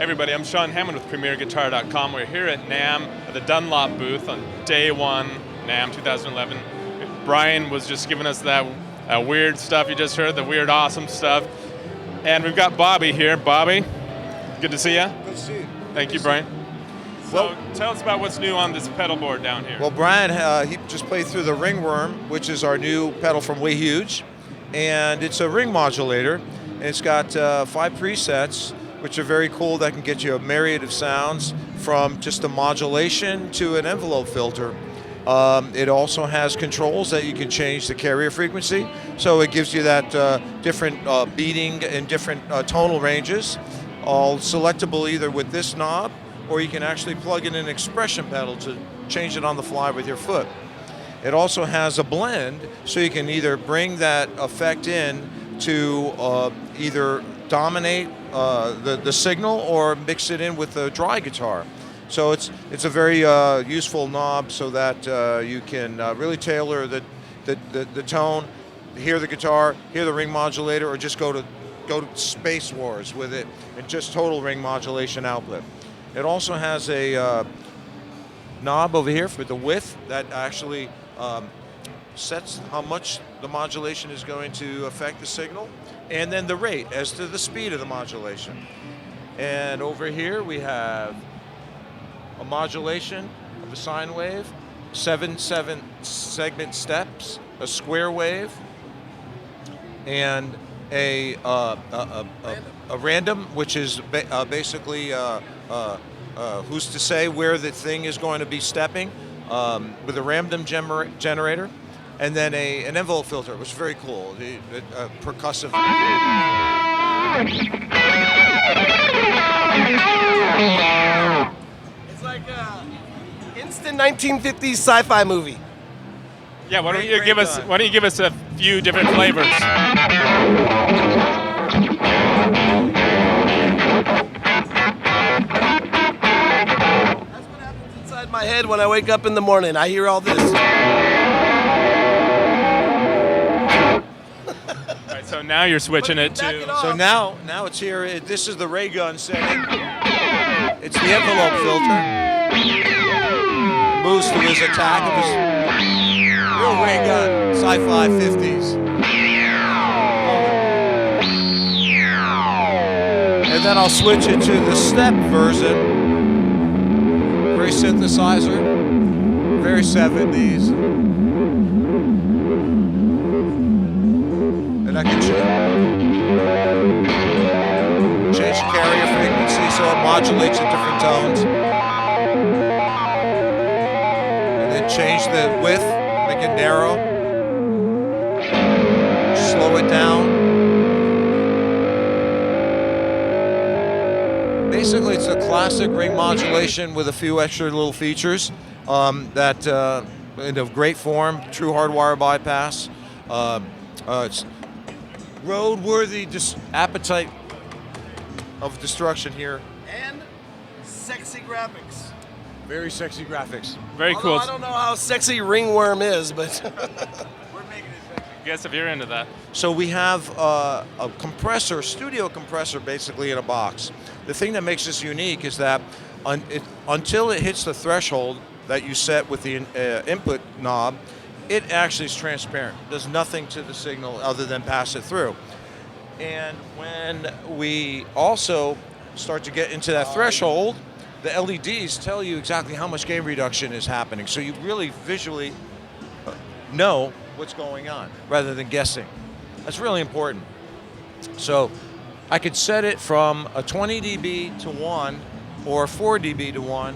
Everybody, I'm Sean Hammond with PremierGuitar.com. We're here at NAMM, at the Dunlop booth on day one, NAMM 2011. Brian was just giving us that weird stuff you just heard, the weird, awesome stuff. And we've got Bobby here. Bobby, good to see you. Good to see you. Thank you, Brian. So tell us about what's new on this pedal board down here. Well, Brian, he just played through the Ringworm, which is our new pedal from Huge, and it's a ring modulator. And it's got 5 presets, which are very cool, that can get you a myriad of sounds from just a modulation to an envelope filter. It also has controls that you can change the carrier frequency, so it gives you that different beating and different tonal ranges, all selectable either with this knob, or you can actually plug in an expression pedal to change it on the fly with your foot. It also has a blend, so you can either bring that effect in to either dominate the signal or mix it in with the dry guitar. So it's a very useful knob, so that you can really tailor the tone, hear the guitar, hear the ring modulator, or just go to space wars with it and just total ring modulation output. It also has a knob over here for the width that actually sets how much the modulation is going to affect the signal, and then the rate as to the speed of the modulation. And over here we have a modulation of a sine wave, 7 segment steps, a square wave, and a random, which is basically who's to say where the thing is going to be stepping, with a random generator. And then an envelope filter, which is very cool, percussive. It's like an instant 1950s sci-fi movie. Yeah, why don't you give us a few different flavors? That's what happens inside my head when I wake up in the morning. I hear all this. So now you're switching it to... So now it's here. This is the ray gun setting. It's the envelope filter. It moves to his attack of his real ray gun, sci-fi 50s. And then I'll switch it to the step version. Very synthesizer, very 70s. I can change the carrier frequency so it modulates at different tones. And then change the width, make it narrow. Slow it down. Basically, it's a classic ring modulation with a few extra little features that in a great form, true hardwire bypass. It's road-worthy appetite of destruction here. And sexy graphics. Very sexy graphics. Very Although cool. I don't know how sexy Ringworm is, but We're making it sexy. Guess if you're into that. So we have a compressor, studio compressor, basically in a box. The thing that makes this unique is that until it hits the threshold that you set with the input knob, it actually is transparent. Does nothing to the signal other than pass it through. And when we also start to get into that threshold, the LEDs tell you exactly how much gain reduction is happening. So you really visually know what's going on rather than guessing. That's really important. So I could set it from a 20 dB to 1 or 4 dB to 1,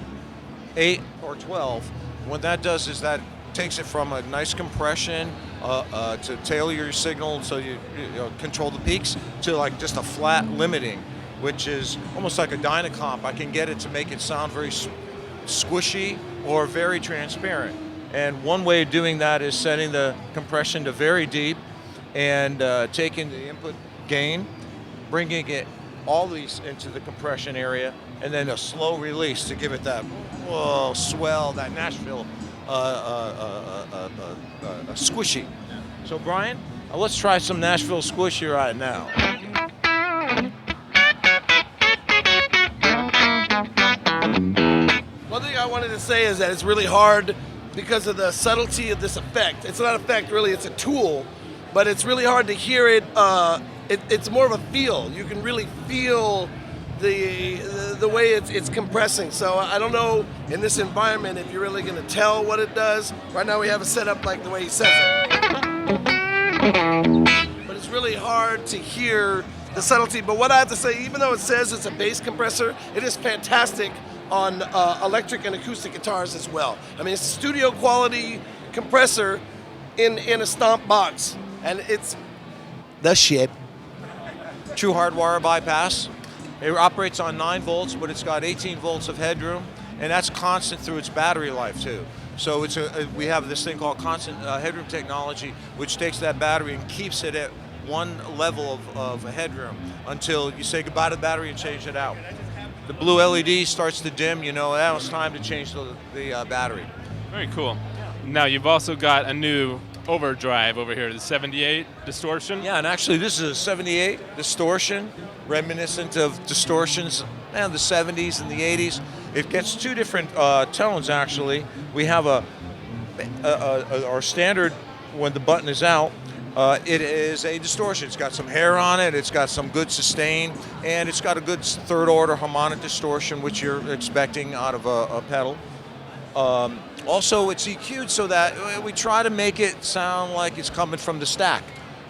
8 or 12. What that does is that takes it from a nice compression to tailor your signal so you control the peaks, to like just a flat limiting, which is almost like a Dynacomp. I can get it to make it sound very squishy or very transparent. And one way of doing that is setting the compression to very deep and taking the input gain, bringing it all these into the compression area, and then a slow release to give it that swell, that Nashville squishy. So Brian, let's try some Nashville squishy right now. I wanted to say is that it's really hard because of the subtlety of this effect. It's not an effect, really, it's a tool, but it's really hard to hear it. It's more of a feel. You can really feel the way it's compressing. So I don't know in this environment if you're really going to tell what it does. Right now we have it set up like the way he says it. But it's really hard to hear the subtlety. But what I have to say, even though it says it's a bass compressor, it is fantastic on electric and acoustic guitars as well. I mean, it's a studio quality compressor in a stomp box, and it's the shit. True hardwire bypass. It operates on 9 volts, but it's got 18 volts of headroom, and that's constant through its battery life too. So we have this thing called constant headroom technology, which takes that battery and keeps it at one level of headroom until you say goodbye to the battery and change it out. The blue LED starts to dim, you know, now it's time to change the battery. Very cool. Now you've also got a new overdrive over here, the 78 Distortion. Yeah, and actually this is a 78 Distortion, reminiscent of distortions in the 70s and the 80s. It gets 2 different tones actually. We have our standard when the button is out. It is a distortion. It's got some hair on it, it's got some good sustain, and it's got a good 3rd order harmonic distortion, which you're expecting out of a pedal. Also, it's EQ'd so that we try to make it sound like it's coming from the stack,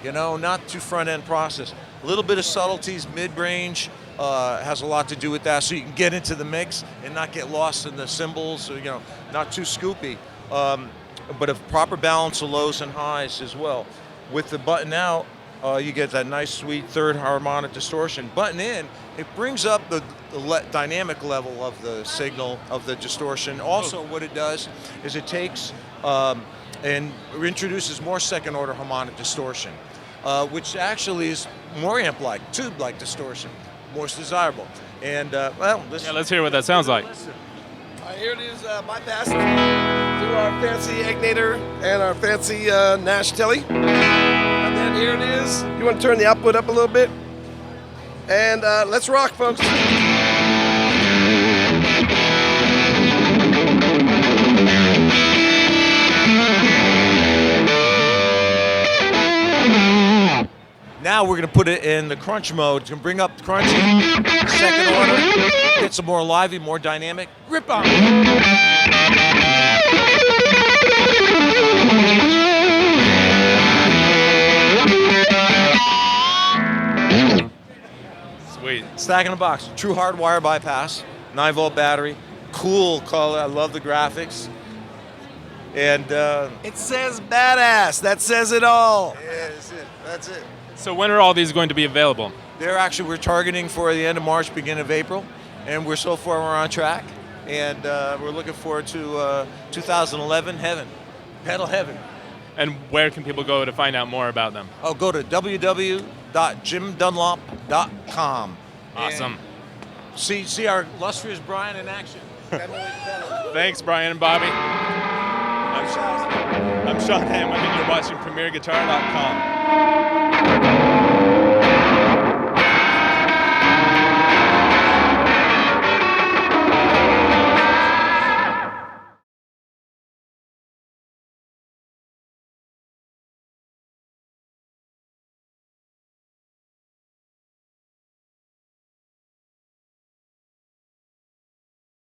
you know, not too front-end process. A little bit of subtleties, mid-range, has a lot to do with that, so you can get into the mix and not get lost in the cymbals, you know, not too scoopy, but a proper balance of lows and highs as well. With the button out, you get that nice, sweet 3rd harmonic distortion. Button in, it brings up the dynamic level of the signal of the distortion. Also, what it does is it takes and introduces more 2nd order harmonic distortion, which actually is more amp-like, tube-like distortion, most desirable. And well, let's hear what that sounds like. Here it is, bypassed through our fancy Egnator and our fancy Nash Telly. And then here it is. You want to turn the output up a little bit? And let's rock, folks. Now we're going to put it in the crunch mode to bring up the crunchy, 2nd order, get some more lively, more dynamic. Rip on. Sweet. Stack in a box. True hardwire bypass, 9-volt battery, cool color. I love the graphics. And it says badass. That says it all. yeah, that's it. That's it. So when are all these going to be available? We're targeting for the end of March, beginning of April, and we're on track. And we're looking forward to 2011 heaven, pedal heaven. And where can people go to find out more about them? Oh, go to www.jimdunlop.com. Awesome. See our illustrious Brian in action. Thanks, Brian and Bobby. I'm Sean Hammond, and you're watching PremierGuitar.com.